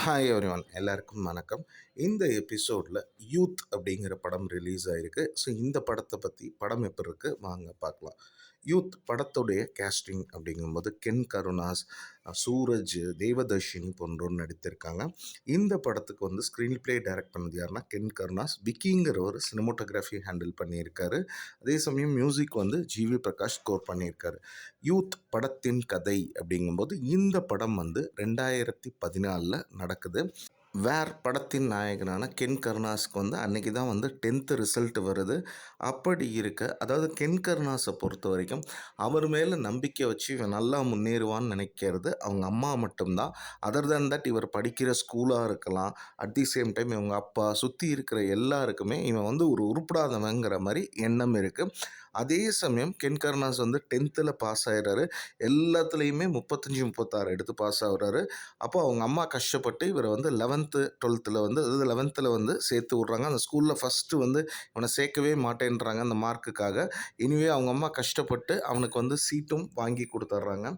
Hi everyone எல்லாருக்கும் வணக்கம். இந்த எபிசோடில் யூத் அப்படிங்கிற படம் ரிலீஸ் ஆகிருக்கு. ஸோ இந்த படத்தை பற்றி படம் எப்படி இருக்குது வாங்க பார்க்கலாம். யூத் படத்துடைய கேஸ்டிங் அப்படிங்கும்போது கென் கருணாஸ், சூரஜ், தேவதர்ஷினி போன்றோர் நடித்திருக்காங்க. இந்த படத்துக்கு வந்து ஸ்க்ரீன் பிளே டைரக்ட் பண்ணது யாருன்னா கென் கருணாஸ். விக்கிங்கிற ஒரு சினிமோட்டோகிராஃபி ஹேண்டில் பண்ணியிருக்காரு. அதே சமயம் மியூசிக் வந்து ஜிவி பிரகாஷ் ஸ்கோர் பண்ணியிருக்காரு. யூத் படத்தின் கதை அப்படிங்கும்போது இந்த படம் வந்து 2014 நடக்குது. வேர் படத்தின் நாயகனான கென் கருணாஸுக்கு வந்து அன்றைக்கி தான் வந்து 10th ரிசல்ட் வருது. அப்படி இருக்க, அதாவது கென் கருணாஸை பொறுத்த வரைக்கும் அவர் மேலே நம்பிக்கை வச்சு இவன் நல்லா முன்னேறுவான்னு நினைக்கிறது அவங்க அம்மா மட்டும்தான். அதர் தேன் தட் இவர் படிக்கிற ஸ்கூலாக இருக்கலாம், அட் தி சேம் டைம் இவங்க அப்பா, சுற்றி இருக்கிற எல்லாருக்குமே இவன் வந்து ஒரு உருப்படாதவங்கிற மாதிரி எண்ணம் இருக்குது. அதே சமயம் கென் கருணாஸ் வந்து 10th பாஸ் ஆகிடுறாரு. எல்லாத்துலேயுமே 36 எடுத்து பாஸ் ஆகுறாரு. அப்போ அவங்க அம்மா கஷ்டப்பட்டு இவரை வந்து 11th 12th வந்து, அதாவது 11th வந்து சேர்த்து விட்றாங்க. அந்த ஸ்கூலில் ஃபஸ்ட்டு வந்து இவனை சேர்க்கவே மாட்டேன்றாங்க அந்த மார்க்குக்காக. எனிவே அவங்க அம்மா கஷ்டப்பட்டு அவனுக்கு வந்து சீட்டும் வாங்கி கொடுத்துட்றாங்க.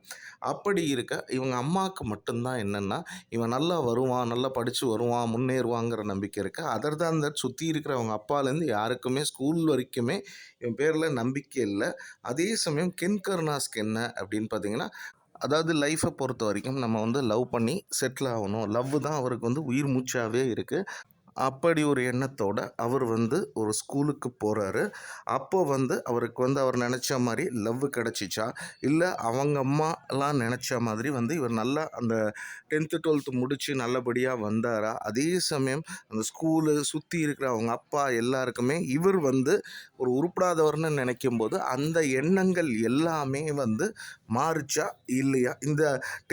அப்படி இருக்க இவங்க அம்மாவுக்கு மட்டும்தான் என்னென்னா இவன் நல்லா வருவான், நல்லா படித்து வருவான், முன்னேறுவாங்கிற நம்பிக்கை இருக்குது. அதர் தான் தட் சுற்றி இருக்கிற அவங்க அப்பாலேருந்து யாருக்குமே ஸ்கூல் வரைக்குமே இவன் பேரில் நம்பிக்கை இல்லை. அதே சமயம் கென் கருணாஸ்க்கு என்ன அப்படின்னு பார்த்தீங்கன்னா, அதாவது லைஃப்பை பொறுத்த வரைக்கும் நம்ம வந்து லவ் பண்ணி செட்டில் ஆகணும். லவ் தான் அவருக்கு வந்து உயிர் மூச்சாகவே இருக்குது. அப்படி ஒரு எண்ணத்தோட அவர் வந்து ஒரு ஸ்கூலுக்கு போகிறாரு. அப்போ வந்து அவருக்கு வந்து அவர் நினச்ச மாதிரி லவ் கிடச்சிச்சா, இல்லை அவங்க அம்மாலாம் நினச்ச மாதிரி வந்து இவர் நல்லா அந்த 10th 12th முடித்து நல்லபடியாக வந்தாரா? அதே சமயம் அந்த ஸ்கூலு சுற்றி இருக்கிற அவங்க அப்பா எல்லாருக்குமே இவர் வந்து ஒரு உருப்படாதவர்னு நினைக்கும் போது அந்த எண்ணங்கள் எல்லாமே வந்து மாறுச்சா இல்லையா? இந்த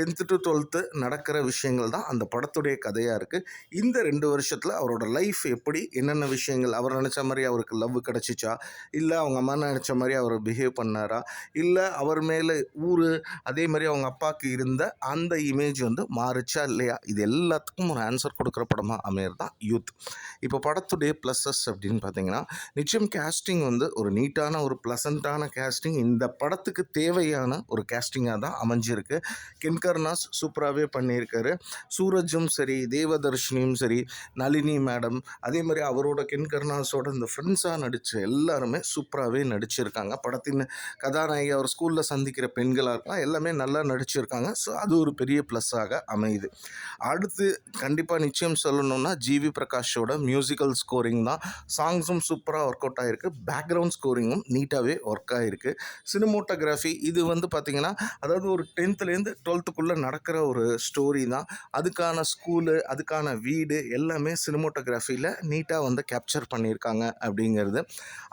10th to 12th நடக்கிற விஷயங்கள் தான் அந்த படத்துடைய கதையாக இருக்குது. இந்த 2 வருஷத்தில் அவரோட லைஃப் எப்படி, என்னென்ன விஷயங்கள், அவர் நினச்ச மாதிரி அவருக்கு லவ் கிடச்சிச்சா, இல்லை அவங்க அம்மா நினச்ச மாதிரி அவர் பிஹேவ் பண்ணாரா, இல்லை அவர் மேலே அதே மாதிரி அவங்க அப்பாவுக்கு இருந்த அந்த இமேஜ் வந்து மாறுச்சா இல்லையா? இது எல்லாத்துக்கும் ஒரு ஆன்சர் கொடுக்குற படமாக அமையறது தான் யூத். இப்போ படத்துடைய ப்ளஸஸ் அப்படின்னு பார்த்தீங்கன்னா, நிச்சயம் கேஸ்டிங் வந்து ஒரு நீட்டான ஒரு ப்ளசண்ட்டான கேஸ்டிங், இந்த படத்துக்கு தேவையான ஒரு கேஸ்டிங்காக தான் அமைஞ்சிருக்கு. கென் கருணாஸ் சூப்பராகவே பண்ணியிருக்காரு. சூரஜும் சரி, தேவதர்ஷினியும் சரி, நளினி மேடம், அதே மாதிரி அவரோட கென் கருணாஸோட இந்த ஃப்ரெண்ட்ஸாக நடித்த எல்லாருமே சூப்பராகவே நடிச்சிருக்காங்க. படத்தின் கதாநாயகி அவர் ஸ்கூலில் சந்திக்கிற பெண்களாக இருக்கலாம், எல்லாமே நல்லா நடிச்சிருக்காங்க. ஸோ அது ஒரு பெரிய ப்ளஸ்ஸாக அமையுது. அடுத்து கண்டிப்பாக நிச்சயம் சொல்லணும்னா ஜிவி பிரகாஷோட மியூசிக்கல் ஸ்கோரிங் தான். சாங்ஸும் சூப்பராக ஒர்க் அவுட் ஆகிருக்கு. பேக்ரவுண்ட் ஸ்கோரிங்கும் நீட்டாகவே ஒர்க் ஆகிருக்கு. சினிமோட்டோகிராஃபி இது வந்து பார்த்திங்கன்னா, அதாவது ஒரு 10th 12th நடக்கிற ஒரு ஸ்டோரி தான். அதுக்கான ஸ்கூலு, அதுக்கான வீடு எல்லாமே சினிமோட்டோகிராஃபியில் நீட்டாக வந்து கேப்சர் பண்ணியிருக்காங்க அப்படிங்கிறது.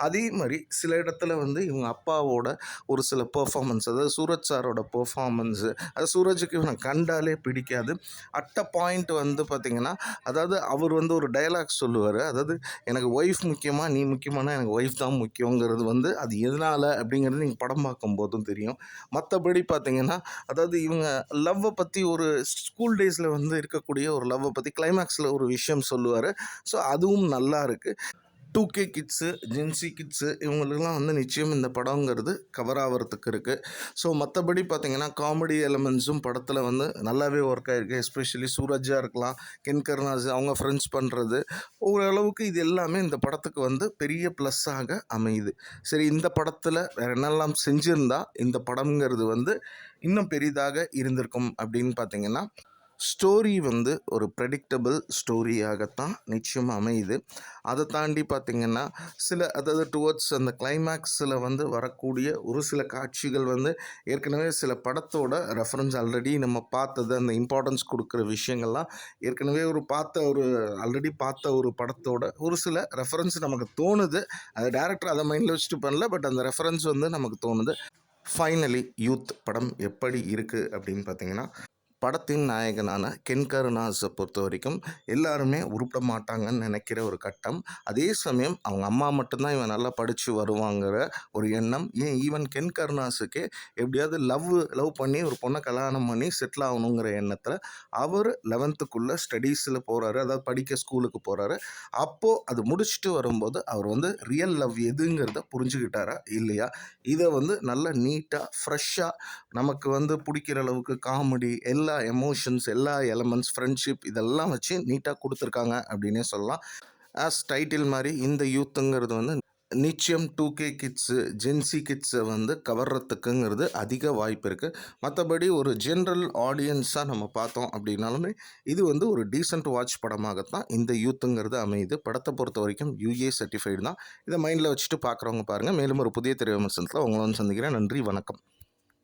அதே மாதிரி சில இடத்துல வந்து இவங்க அப்பாவோட ஒரு சில பெர்ஃபார்மன்ஸ், அதாவது சூரஜ் சாரோட பெர்ஃபார்மன்ஸு, அது சூரஜுக்கு இவனை கண்டாலே பிடிக்காது. அட் அ பாயிண்ட் வந்து பார்த்திங்கன்னா, அதாவது அவர் வந்து ஒரு டயலாக் சொல்லுவார், அதாவது எனக்கு ஒய்ஃப் முக்கியமாக நீ முக்கியமானா எனக்கு ஒய்ஃப் தான் முக்கியங்கிறது வந்து அது எதனால் அப்படிங்கிறது நீங்கள் படம் பார்க்கும்போதும் தெரியும். மற்றபடி பார்த்திங்கன்னா, அதாவது இவங்க லவ்வை பற்றி ஒரு ஸ்கூல் டேஸில் வந்து இருக்கக்கூடிய ஒரு லவ்வை பற்றி கிளைமேக்ஸில் ஒரு விஷயம் சொல்லுவார். ஸோ அதுவும் நல்லா இருக்குது. 2K கிட்ஸு, ஜென்சி கிட்ஸு இவங்களுக்கெல்லாம் வந்து நிச்சயம் இந்த படங்கிறது கவர் ஆகிறதுக்கு இருக்குது. ஸோ மற்றபடி பார்த்திங்கன்னா காமெடி எலமெண்ட்ஸும் படத்தில் வந்து நல்லாவே ஒர்க் ஆகிருக்கு. எஸ்பெஷலி சூரஜாக இருக்கலாம், கென் கருணாஸ் அவங்க ஃப்ரெண்ட்ஸ் பண்ணுறது, ஓரளவுக்கு இது எல்லாமே இந்த படத்துக்கு வந்து பெரிய ப்ளஸ்ஸாக அமையுது. சரி, இந்த படத்தில் வேறு என்னெல்லாம் செஞ்சுருந்தா இந்த படங்கிறது வந்து இன்னும் பெரிதாக இருந்திருக்கும் அப்படின்னு பார்த்திங்கன்னா, ஸ்டோரி வந்து ஒரு ப்ரெடிக்டபிள் ஸ்டோரியாகத்தான் நிச்சயமாக அமையுது. அதை தாண்டி பார்த்திங்கன்னா, அதாவது டுவர்ட்ஸ் அந்த கிளைமேக்ஸில் வந்து வரக்கூடிய ஒரு சில காட்சிகள் வந்து ஏற்கனவே சில படத்தோட ரெஃபரன்ஸ் ஆல்ரெடி நம்ம பார்த்தது, அந்த இம்பார்ட்டன்ஸ் கொடுக்குற விஷயங்கள்லாம் ஏற்கனவே ஆல்ரெடி பார்த்த ஒரு படத்தோட ஒரு சில ரெஃபரன்ஸ் நமக்கு தோணுது. அது டேரக்டர் அதை மைண்டில் வச்சுட்டு பண்ணல, பட் அந்த ரெஃபரன்ஸ் வந்து நமக்கு தோணுது. ஃபைனலி யூத் படம் எப்படி இருக்குது அப்படின்னு பார்த்திங்கன்னா, படத்தின் நாயகனான கென் கருணாஸை பொறுத்த வரைக்கும் எல்லாருமே உருப்பட மாட்டாங்கன்னு நினைக்கிற ஒரு கட்டம். அதே சமயம் அவங்க அம்மா மட்டும்தான் இவன் நல்லா படித்து வருவாங்கிற ஒரு எண்ணம். ஈவன் கென் கருணாஸுக்கே எப்படியாவது லவ் பண்ணி ஒரு பொண்ணை கல்யாணம் பண்ணி செட்டில் ஆகணுங்கிற எண்ணத்தில் அவர் 11th ஸ்டடீஸில் போகிறாரு, அதாவது படிக்க ஸ்கூலுக்கு போகிறாரு. அப்போது அது முடிச்சுட்டு வரும்போது அவர் வந்து ரியல் லவ் எதுங்கிறத புரிஞ்சுக்கிட்டாரா இல்லையா? இதை வந்து நல்லா நீட்டாக ஃப்ரெஷ்ஷாக நமக்கு வந்து பிடிக்கிற அளவுக்கு காமெடி எல்லா எல்லா எமோஷன்ஸ், எல்லா எலமெண்ட்ஸ், ஃப்ரெண்ட்ஷிப் இதெல்லாம் வச்சு நீட்டாக கொடுத்துருக்காங்க அப்படின்னே சொல்லலாம். ஆஸ் டைட்டில் மாதிரி இந்த யூத்துங்கிறது வந்து நிச்சயம் 2K கிட்ஸு, ஜென்சி கிட்ஸை வந்து கவர்றதுக்குங்கிறது அதிக வாய்ப்பு இருக்குது. மற்றபடி ஒரு ஜென்ரல் ஆடியன்ஸாக நம்ம பார்த்தோம் அப்படின்னாலுமே இது வந்து ஒரு டீசென்ட் வாட்ச் படமாகத்தான் இந்த யூத்துங்கிறது அமையுது. படத்தை பொறுத்த வரைக்கும் UA சர்டிஃபைடு தான். இதை மைண்டில் வச்சுட்டு பார்க்குறவங்க பாருங்கள். மேலும் ஒரு புதிய திரை விமர்சனத்தில் உங்களை வந்து சந்திக்கிறேன். நன்றி, வணக்கம்.